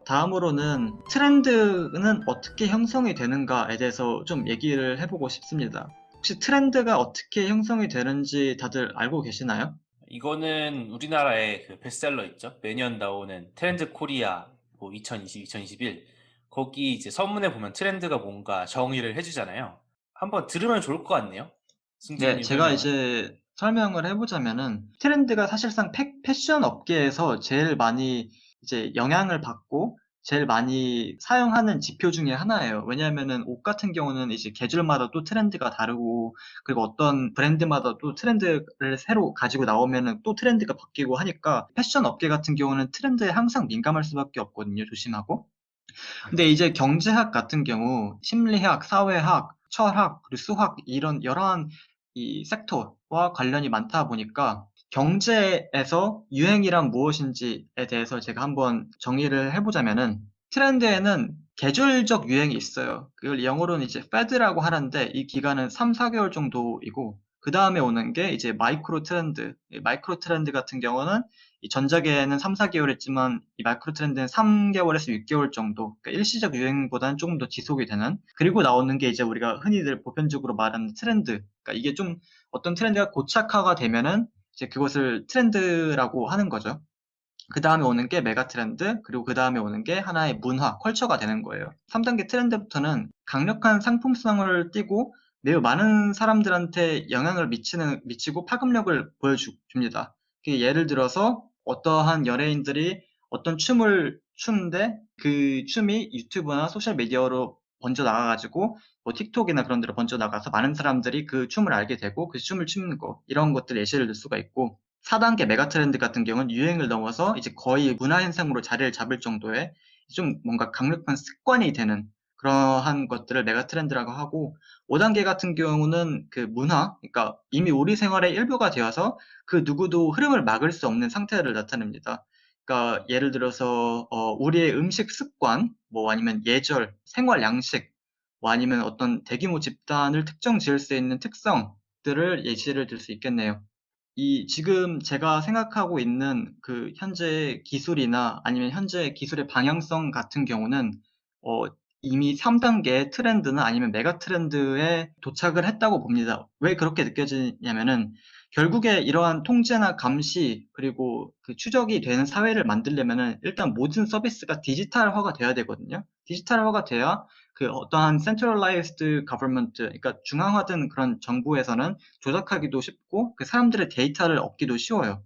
다음으로는 트렌드는 어떻게 형성이 되는가에 대해서 좀 얘기를 해보고 싶습니다. 혹시 트렌드가 어떻게 형성이 되는지 다들 알고 계시나요? 이거는 우리나라의 그 베스트셀러 있죠? 매년 나오는 트렌드 코리아 뭐 2020, 2021 거기 이제 서문에 보면 트렌드가 뭔가 정의를 해주잖아요. 한번 들으면 좋을 것 같네요. 네, 승준님 제가 설명을. 이제 설명을 해보자면은 트렌드가 사실상 패션 업계에서 제일 많이 이제 영향을 받고 제일 많이 사용하는 지표 중에 하나예요. 왜냐하면은 옷 같은 경우는 이제 계절마다 또 트렌드가 다르고 그리고 어떤 브랜드마다 또 트렌드를 새로 가지고 나오면은 또 트렌드가 바뀌고 하니까 패션 업계 같은 경우는 트렌드에 항상 민감할 수밖에 없거든요. 조심하고. 근데 이제 경제학 같은 경우 심리학, 사회학, 철학, 그리고 수학 이런 여러한 이 섹터와 관련이 많다 보니까 경제에서 유행이란 무엇인지에 대해서 제가 한번 정의를 해보자면은 트렌드에는 계절적 유행이 있어요. 그걸 영어로는 이제 패드라고 하는데 이 기간은 3, 4개월 정도이고 그 다음에 오는 게 이제 마이크로 트렌드. 이 마이크로 트렌드 같은 경우는 이 전작에는 3, 4개월 했지만 이 마이크로 트렌드는 3개월에서 6개월 정도, 그러니까 일시적 유행보다는 조금 더 지속이 되는. 그리고 나오는 게 이제 우리가 흔히들 보편적으로 말하는 트렌드. 그러니까 이게 좀 어떤 트렌드가 고착화가 되면은 이제 그것을 트렌드라고 하는 거죠. 그 다음에 오는 게 메가 트렌드, 그리고 그 다음에 오는 게 하나의 문화, 컬처가 되는 거예요. 3단계 트렌드부터는 강력한 상품성을 띠고 매우 많은 사람들한테 영향을 미치고 파급력을 보여줍니다. 예를 들어서 어떠한 연예인들이 어떤 춤을 추는데 그 춤이 유튜브나 소셜미디어로 번져 나가가지고 뭐 틱톡이나 그런 데로 번져 나가서 많은 사람들이 그 춤을 알게 되고 그 춤을 추는 거 이런 것들 예시를 들 수가 있고 4단계 메가 트렌드 같은 경우는 유행을 넘어서 이제 거의 문화 현상으로 자리를 잡을 정도의 좀 뭔가 강력한 습관이 되는 그러한 것들을 메가 트렌드라고 하고 5단계 같은 경우는 그 문화, 그러니까 이미 우리 생활의 일부가 되어서 그 누구도 흐름을 막을 수 없는 상태를 나타냅니다. 그러니까 예를 들어서 우리의 음식 습관, 뭐 아니면 예절, 생활 양식, 뭐 아니면 어떤 대규모 집단을 특정 지을 수 있는 특성들을 예시를 들 수 있겠네요. 이 지금 제가 생각하고 있는 그 현재 기술이나 아니면 현재 기술의 방향성 같은 경우는 어, 이미 3단계 트렌드나 아니면 메가 트렌드에 도착을 했다고 봅니다. 왜 그렇게 느껴지냐면은 결국에 이러한 통제나 감시 그리고 그 추적이 되는 사회를 만들려면은 일단 모든 서비스가 디지털화가 돼야 되거든요. 디지털화가 돼야 그 어떠한 centralized government, 그러니까 중앙화된 그런 정부에서는 조작하기도 쉽고 그 사람들의 데이터를 얻기도 쉬워요.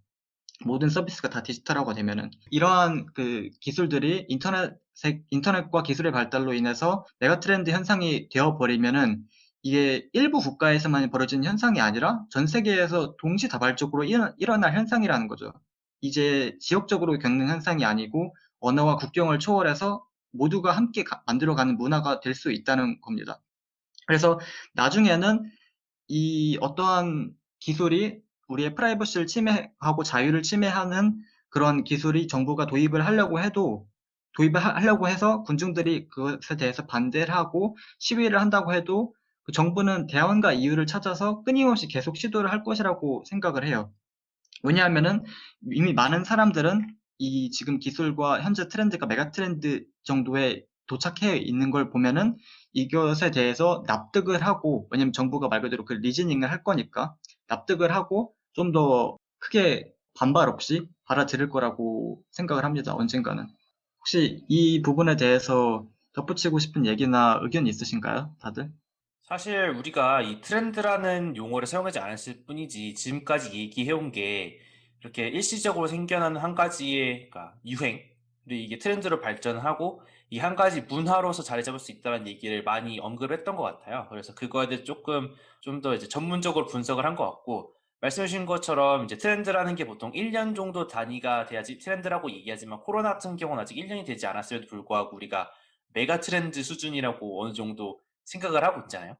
모든 서비스가 다 디지털화가 되면은 이러한 그 기술들이 인터넷과 기술의 발달로 인해서 메가 트렌드 현상이 되어 버리면은 이게 일부 국가에서만 벌어지는 현상이 아니라 전 세계에서 동시다발적으로 일어날 현상이라는 거죠. 이제 지역적으로 겪는 현상이 아니고 언어와 국경을 초월해서 모두가 함께 만들어가는 문화가 될 수 있다는 겁니다. 그래서 나중에는 이 어떠한 기술이 우리의 프라이버시를 침해하고 자유를 침해하는 그런 기술이 정부가 도입을 하려고 해도 도입을 하려고 해서 군중들이 그것에 대해서 반대를 하고 시위를 한다고 해도 그 정부는 대안과 이유를 찾아서 끊임없이 계속 시도를 할 것이라고 생각을 해요. 왜냐하면은 이미 많은 사람들은 이 지금 기술과 현재 트렌드가 메가 트렌드 정도에 도착해 있는 걸 보면은 이것에 대해서 납득을 하고, 왜냐면 정부가 말 그대로 그 리즈닝을 할 거니까 납득을 하고 좀 더 크게 반발 없이 받아들일 거라고 생각을 합니다. 언젠가는. 혹시 이 부분에 대해서 덧붙이고 싶은 얘기나 의견이 있으신가요? 다들? 사실 우리가 이 트렌드라는 용어를 사용하지 않았을 뿐이지 지금까지 얘기해온 게 이렇게 일시적으로 생겨나는 한 가지의 그러니까 유행 그리고 이게 트렌드로 발전하고 이 한 가지 문화로서 자리 잡을 수 있다는 얘기를 많이 언급했던 것 같아요. 그래서 그거에 대해 조금 좀 더 이제 전문적으로 분석을 한 것 같고 말씀하신 것처럼 이제 트렌드라는 게 보통 1년 정도 단위가 돼야지 트렌드라고 얘기하지만 코로나 같은 경우는 아직 1년이 되지 않았음에도 불구하고 우리가 메가 트렌드 수준이라고 어느 정도 생각을 하고 있잖아요.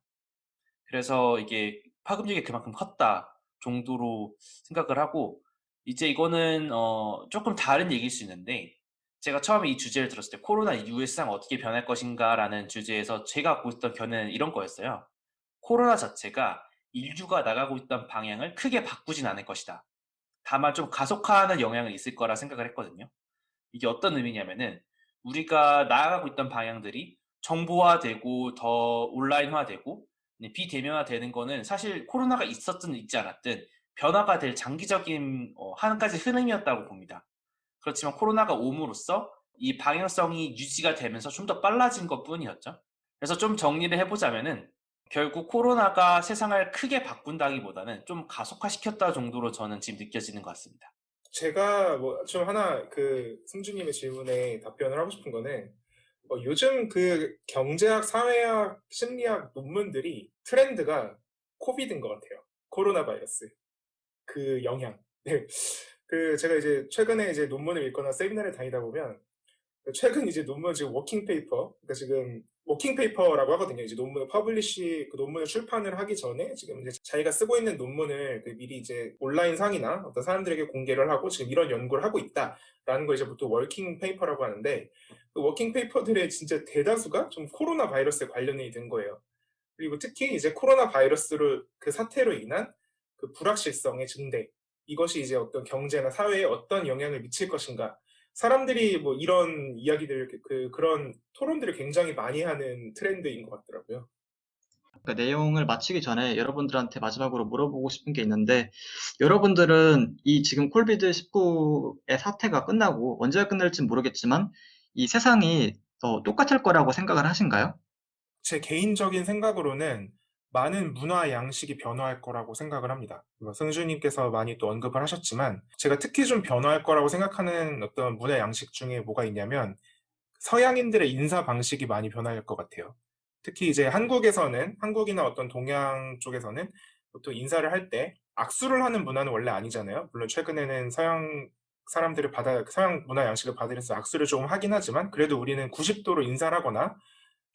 그래서 이게 파급력이 그만큼 컸다 정도로 생각을 하고 이제 이거는 조금 다른 얘기일 수 있는데 제가 처음에 이 주제를 들었을 때 '코로나 이후의 세상은 어떻게 변할 것인가.'라는 주제에서 제가 갖고 있었던 견해는 이런 거였어요. '코로나 자체가 인류가 나가고 있던 방향을 크게 바꾸진 않을 것이다. 다만 좀 가속화하는 영향은 있을 거'라 생각을 했거든요. 이게 어떤 의미냐면은 우리가 나아가고 있던 방향들이 정보화되고 더 온라인화되고 비대면화되는 거는 사실 코로나가 있었든 있지 않았든 변화가 될 장기적인 한 가지 흐름이었다고 봅니다. 그렇지만 코로나가 옴으로써 이 방향성이 유지가 되면서 좀 더 빨라진 것뿐이었죠. 그래서 좀 정리를 해 보자면은 결국 코로나가 세상을 크게 바꾼다기보다는 좀 가속화시켰다 정도로 저는 지금 느껴지는 것 같습니다. 제가 뭐 좀 하나 승주님의 질문에 답변을 하고 싶은 거는 요즘 경제학, 사회학, 심리학 논문들이 트렌드가 코비드인 것 같아요. 코로나 바이러스. 그 영향. 네. 제가 이제 최근에 이제 논문을 읽거나 세미나를 다니다 보면 최근 이제 논문 지금 워킹 페이퍼, 그러니까 지금 워킹 페이퍼라고 하거든요. 이제 논문을 논문을 출판을 하기 전에 지금 이제 자기가 쓰고 있는 논문을 미리 이제 온라인 상이나 어떤 사람들에게 공개를 하고 지금 이런 연구를 하고 있다라는 거 이제 보통 워킹 페이퍼라고 하는데 그 워킹 페이퍼들의 진짜 대다수가 좀 코로나 바이러스에 관련이 된 거예요. 그리고 특히 이제 코로나 바이러스로 그 사태로 인한 그 불확실성의 증대, 이것이 이제 어떤 경제나 사회에 어떤 영향을 미칠 것인가. 사람들이 뭐 이런 이야기들, 그런 토론들을 굉장히 많이 하는 트렌드인 것 같더라고요. 그 내용을 마치기 전에 여러분들한테 마지막으로 물어보고 싶은 게 있는데, 여러분들은 이 지금 콜비드19의 사태가 끝나고 언제 끝날지 모르겠지만, 이 세상이 똑같을 거라고 생각을 하신가요? 제 개인적인 생각으로는 많은 문화 양식이 변화할 거라고 생각을 합니다. 승주님께서 많이 또 언급을 하셨지만, 제가 특히 좀 변화할 거라고 생각하는 어떤 문화 양식 중에 뭐가 있냐면, 서양인들의 인사 방식이 많이 변할 것 같아요. 특히 이제 한국이나 어떤 동양 쪽에서는 보통 인사를 할 때 악수를 하는 문화는 원래 아니잖아요. 물론 최근에는 서양 문화 양식을 받으면서 악수를 조금 하긴 하지만, 그래도 우리는 90도로 인사를 하거나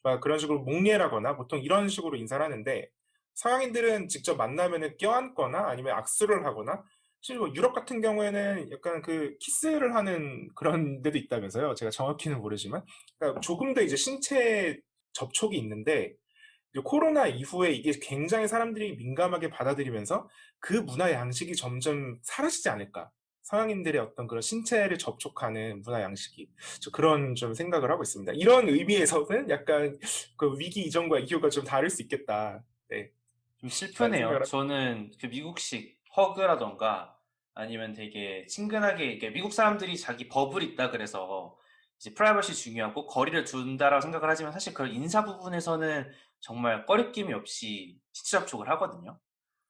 막 그런 식으로 목례라거나 보통 이런 식으로 인사를 하는데, 서양인들은 직접 만나면은 껴안거나 아니면 악수를 하거나, 사실 뭐 유럽 같은 경우에는 약간 키스를 하는 그런 데도 있다면서요. 제가 정확히는 모르지만. 그러니까 조금 더 이제 신체 접촉이 있는데, 이제 코로나 이후에 이게 굉장히 사람들이 민감하게 받아들이면서 그 문화 양식이 점점 사라지지 않을까. 서양인들의 어떤 그런 신체를 접촉하는 문화 양식이. 그런 좀 생각을 하고 있습니다. 이런 의미에서는 약간 위기 이전과 이후가 좀 다를 수 있겠다. 네. 좀 라는 슬프네요. 생각을 저는 그 미국식 허그라던가 아니면 되게 친근하게 이게 미국 사람들이 자기 버블이 있다 그래서 이제 프라이버시 중요하고 거리를 둔다라고 생각을 하지만 사실 그런 인사 부분에서는 정말 꺼리낌이 없이 신체 접촉을 하거든요.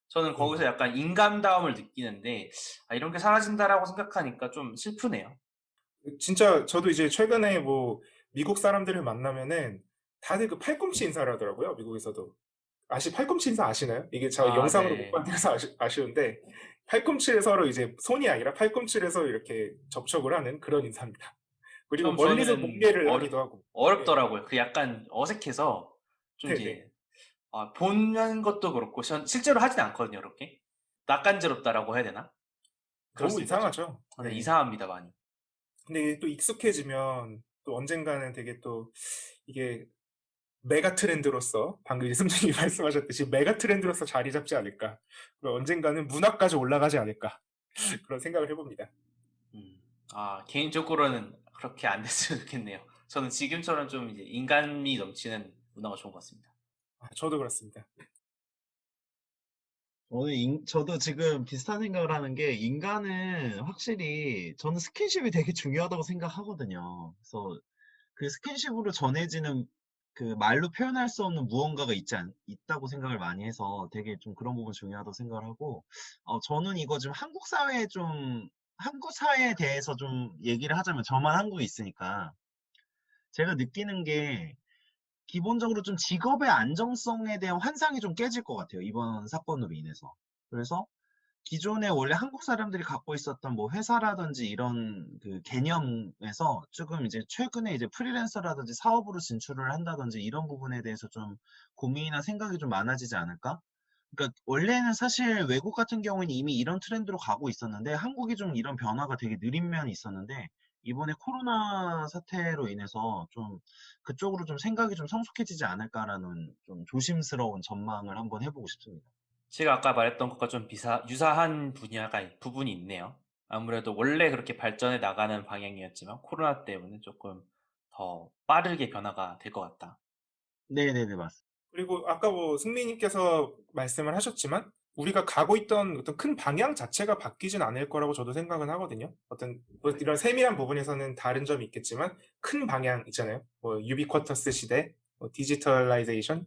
저는 거기서 음. 약간 인간다움을 느끼는데 이런 게 사라진다라고 생각하니까 좀 슬프네요. 진짜 저도 이제 최근에 뭐 미국 사람들을 만나면은 다들 팔꿈치 인사를 하더라고요. 미국에서도. 팔꿈치 인사 아시나요? 이게 저 아, 영상으로 못 네. 봐서 아쉬운데, 팔꿈치를 서로 이제 손이 아니라 팔꿈치를 서로 이렇게 접촉을 하는 그런 인사입니다. 그리고 좀 멀리서 저는 목례를 하기도 하고. 네. 어렵더라고요. 그 약간 어색해서 좀 네네. 이제 보는 것도 그렇고 전 실제로 하진 않거든요, 그렇게. 낯간지럽다라고 해야 되나? 너무 그렇습니다, 좀. 이상하죠. 네, 네. 이상합니다, 많이. 근데 또 익숙해지면 또 언젠가는 되게 또 이게 메가 트렌드로서 방금 이제 승준이 말씀하셨듯이 메가 트렌드로서 자리 잡지 않을까. 그리고 언젠가는 문화까지 올라가지 않을까. 그런 생각을 해봅니다. 음. 개인적으로는 그렇게 안 됐으면 좋겠네요. 저는 지금처럼 좀 이제 인간미 넘치는 문화가 좋은 것 같습니다. 저도 그렇습니다. 저도 지금 비슷한 생각을 하는 게, 인간은 확실히 저는 스킨십이 되게 중요하다고 생각하거든요. 그래서 그 스킨십으로 전해지는 그 말로 표현할 수 없는 무언가가 있다고 생각을 많이 해서 되게 좀 그런 부분 중요하다고 생각을 하고, 저는 이거 지금 한국 사회에 대해서 좀 얘기를 하자면, 저만 한국에 있으니까 제가 느끼는 게, 기본적으로 좀 직업의 안정성에 대한 환상이 좀 깨질 것 같아요, 이번 사건으로 인해서. 그래서 기존에 원래 한국 사람들이 갖고 있었던 뭐 회사라든지 이런 그 개념에서 조금 이제 최근에 이제 프리랜서라든지 사업으로 진출을 한다든지 이런 부분에 대해서 좀 고민이나 생각이 좀 많아지지 않을까? 그러니까 원래는 사실 외국 같은 경우는 이미 이런 트렌드로 가고 있었는데, 한국이 좀 이런 변화가 되게 느린 면이 있었는데, 이번에 코로나 사태로 인해서 좀 그쪽으로 좀 생각이 좀 성숙해지지 않을까라는 좀 조심스러운 전망을 한번 해보고 싶습니다. 제가 아까 말했던 것과 좀 유사한 부분이 있네요. 아무래도 원래 그렇게 발전해 나가는 방향이었지만 코로나 때문에 조금 더 빠르게 변화가 될 것 같다. 네네네, 맞습니다. 그리고 아까 뭐 승민님께서 말씀을 하셨지만 우리가 가고 있던 어떤 큰 방향 자체가 바뀌진 않을 거라고 저도 생각은 하거든요. 어떤 뭐 이런 세밀한 부분에서는 다른 점이 있겠지만 큰 방향 있잖아요. 뭐 유비쿼터스 시대, 뭐 디지털라이제이션,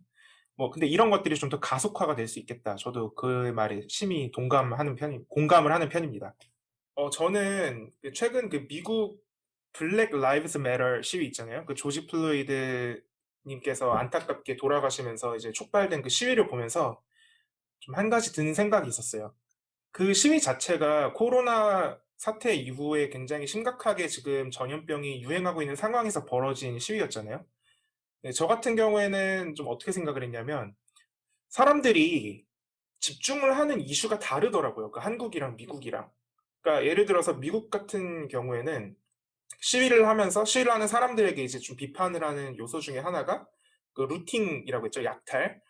뭐 근데 이런 것들이 좀 더 가속화가 될 수 있겠다. 저도 그 말에 심히 공감을 하는 편입니다. 저는 그 최근 그 미국 블랙 라이브스 매터 시위 있잖아요. 그 조지 플로이드 님께서 안타깝게 돌아가시면서 이제 촉발된 그 시위를 보면서 좀 한 가지 드는 생각이 있었어요. 그 시위 자체가 코로나 사태 이후에 굉장히 심각하게 지금 전염병이 유행하고 있는 상황에서 벌어진 시위였잖아요. 네, 저 같은 경우에는 좀 어떻게 생각을 했냐면 사람들이 집중을 하는 이슈가 다르더라고요. 그 한국이랑 미국이랑. 그러니까 예를 들어서 미국 같은 경우에는 시위를 하는 사람들에게 이제 좀 비판을 하는 요소 중에 하나가 그 루팅이라고 했죠. 약탈.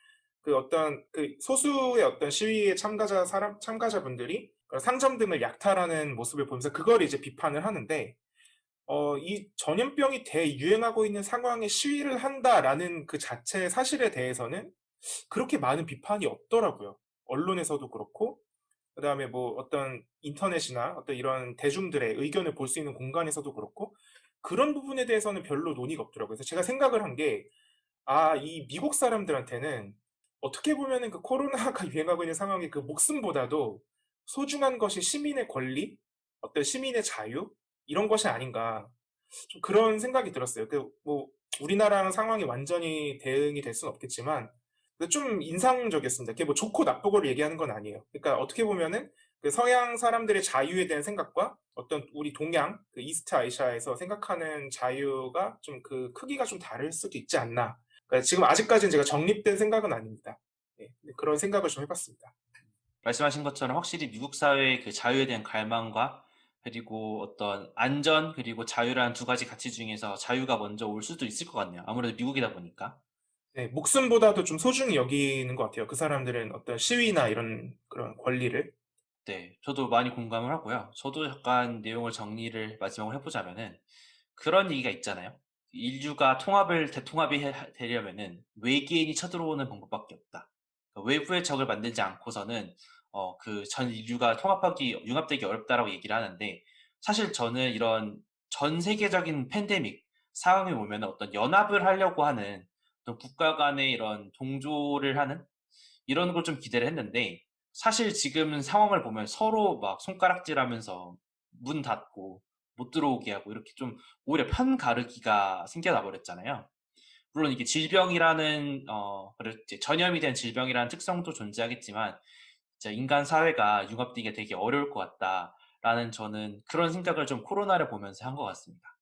그 어떤 그 소수의 어떤 시위에 참가자분들이 상점 등을 약탈하는 모습을 보면서 그걸 이제 비판을 하는데 이 전염병이 대유행하고 있는 상황에 시위를 한다라는 그 자체 사실에 대해서는 그렇게 많은 비판이 없더라고요. 언론에서도 그렇고 그다음에 뭐 어떤 인터넷이나 어떤 이런 대중들의 의견을 볼 수 있는 공간에서도 그렇고 그런 부분에 대해서는 별로 논의가 없더라고요. 그래서 제가 생각을 한 게 이 미국 사람들한테는 어떻게 보면은 그 코로나가 유행하고 있는 상황에 그 목숨보다도 소중한 것이 시민의 권리, 어떤 시민의 자유 이런 것이 아닌가 좀 그런 생각이 들었어요. 그 뭐 우리나라랑 상황이 완전히 대응이 될 수는 없겠지만 좀 인상적이었습니다. 그게 뭐 좋고 나쁘고를 얘기하는 건 아니에요. 그러니까 어떻게 보면은 그 서양 사람들의 자유에 대한 생각과 어떤 우리 동양, 그 이스트 아시아에서 생각하는 자유가 좀 그 크기가 좀 다를 수도 있지 않나. 그러니까 지금 아직까지는 제가 정립된 생각은 아닙니다. 네, 그런 생각을 좀 해봤습니다. 말씀하신 것처럼 확실히 미국 사회의 그 자유에 대한 갈망과 그리고 어떤 안전 그리고 자유라는 두 가지 가치 중에서 자유가 먼저 올 수도 있을 것 같네요. 아무래도 미국이다 보니까. 네, 목숨보다도 좀 소중히 여기는 것 같아요. 그 사람들은 어떤 시위나 이런 그런 권리를. 네, 저도 많이 공감을 하고요. 저도 약간 내용을 정리를 마지막으로 해보자면은 그런 얘기가 있잖아요. 인류가 대통합이 되려면은 외계인이 쳐들어오는 방법밖에 없다. 그러니까 외부의 적을 만들지 않고서는 그 전 인류가 융합되기 어렵다라고 얘기를 하는데 사실 저는 이런 전 세계적인 팬데믹 상황에 보면 어떤 연합을 하려고 하는 어떤 국가 간의 이런 동조를 하는 이런 걸 좀 기대를 했는데 사실 지금 상황을 보면 서로 막 손가락질하면서 문 닫고 못 들어오게 하고 이렇게 좀 오히려 편 가르기가 생겨나 버렸잖아요. 물론 이게 질병이라는 이제 전염이 된 질병이라는 특성도 존재하겠지만 진짜 인간 사회가 융합되기가 되게 어려울 것 같다라는 저는 그런 생각을 좀 코로나를 보면서 한 것 같습니다.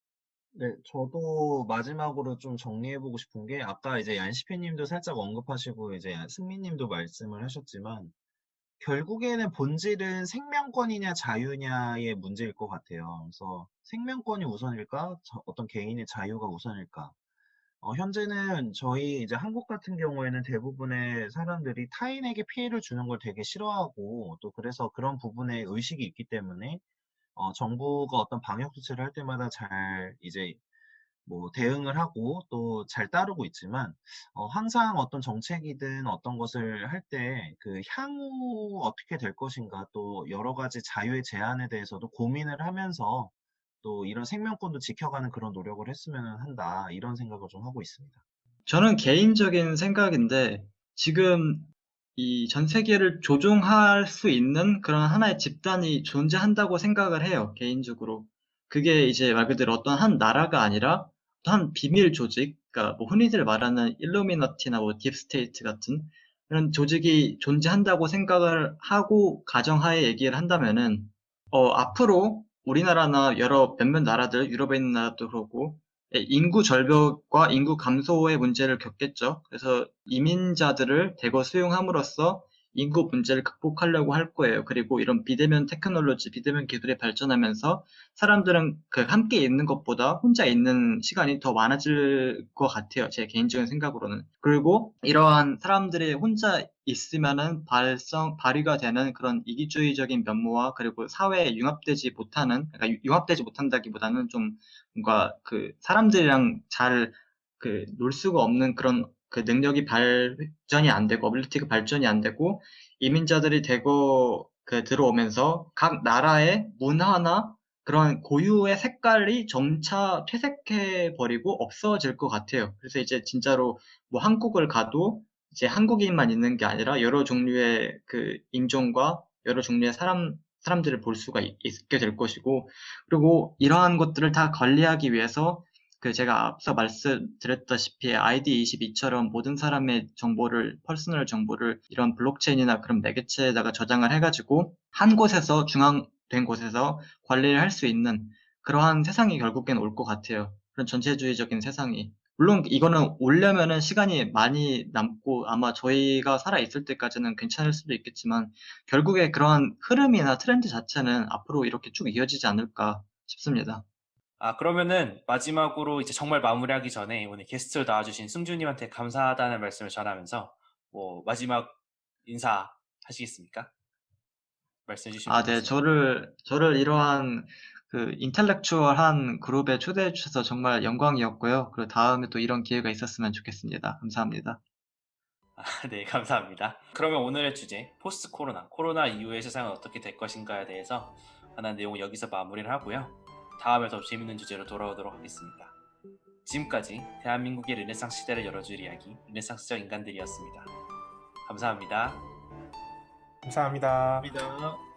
네, 저도 마지막으로 좀 정리해보고 싶은 게 아까 이제 얀시페 님도 살짝 언급하시고 이제 승민 님도 말씀을 하셨지만 결국에는 본질은 생명권이냐 자유냐의 문제일 것 같아요. 그래서 생명권이 우선일까? 어떤 개인의 자유가 우선일까? 현재는 저희 이제 한국 같은 경우에는 대부분의 사람들이 타인에게 피해를 주는 걸 되게 싫어하고 또 그래서 그런 부분에 의식이 있기 때문에 정부가 어떤 방역 조치를 할 때마다 잘 이제 뭐 대응을 하고 또 잘 따르고 있지만 항상 어떤 정책이든 어떤 것을 할 때 그 향후 어떻게 될 것인가 또 여러 가지 자유의 제한에 대해서도 고민을 하면서 또 이런 생명권도 지켜가는 그런 노력을 했으면 한다 이런 생각을 좀 하고 있습니다. 저는 개인적인 생각인데 지금 이 전 세계를 조종할 수 있는 그런 하나의 집단이 존재한다고 생각을 해요, 개인적으로. 그게 이제 말 그대로 어떤 한 나라가 아니라 한 비밀 조직, 그러니까 뭐 흔히들 말하는 일루미너티나 뭐 딥스테이트 같은 그런 조직이 존재한다고 생각을 하고 가정하에 얘기를 한다면은 앞으로 우리나라나 여러 몇몇 나라들, 유럽에 있는 나라도 그렇고 인구 절벽과 인구 감소의 문제를 겪겠죠. 그래서 이민자들을 대거 수용함으로써 인구 문제를 극복하려고 할 거예요. 그리고 이런 비대면 테크놀로지, 비대면 기술이 발전하면서 사람들은 그 함께 있는 것보다 혼자 있는 시간이 더 많아질 것 같아요. 제 개인적인 생각으로는. 그리고 이러한 사람들이 혼자 있으면은 발휘가 되는 그런 이기주의적인 면모와 그리고 사회에 융합되지 못하는, 그러니까 융합되지 못한다기보다는 좀 뭔가 그 사람들이랑 잘 그 놀 수가 없는 그런 그 능력이 발전이 안 되고 어빌리티가 발전이 안 되고 이민자들이 대거 그 들어오면서 각 나라의 문화나 그런 고유의 색깔이 점차 퇴색해 버리고 없어질 것 같아요. 그래서 이제 진짜로 뭐 한국을 가도 이제 한국인만 있는 게 아니라 여러 종류의 그 인종과 여러 종류의 사람들을 볼 수가 있게 될 것이고, 그리고 이러한 것들을 다 관리하기 위해서 그 제가 앞서 말씀드렸다시피 ID22처럼 모든 사람의 정보를, 퍼스널 정보를 이런 블록체인이나 그런 매개체에다가 저장을 해가지고 한 곳에서, 중앙된 곳에서 관리를 할 수 있는 그러한 세상이 결국엔 올 것 같아요. 그런 전체주의적인 세상이. 물론 이거는 오려면은 시간이 많이 남고 아마 저희가 살아있을 때까지는 괜찮을 수도 있겠지만 결국에 그러한 흐름이나 트렌드 자체는 앞으로 이렇게 쭉 이어지지 않을까 싶습니다. 그러면은 마지막으로 이제 정말 마무리하기 전에 오늘 게스트로 나와주신 승준님한테 감사하다는 말씀을 전하면서 뭐 마지막 인사 하시겠습니까? 말씀해 주신 부분 네, 있으면. 저를 이러한 그 인텔렉추얼한 그룹에 초대해 주셔서 정말 영광이었고요. 그리고 다음에 또 이런 기회가 있었으면 좋겠습니다. 감사합니다. 네, 감사합니다. 그러면 오늘의 주제, 포스트 코로나, 코로나 이후의 세상은 어떻게 될 것인가에 대해서 관한 내용을 여기서 마무리를 하고요. 다음에 더 재밌는 주제로 돌아오도록 하겠습니다. 지금까지 대한민국의 르네상스 시대를 열어줄 이야기, 르네상스적 인간들이었습니다. 감사합니다. 감사합니다. 감사합니다.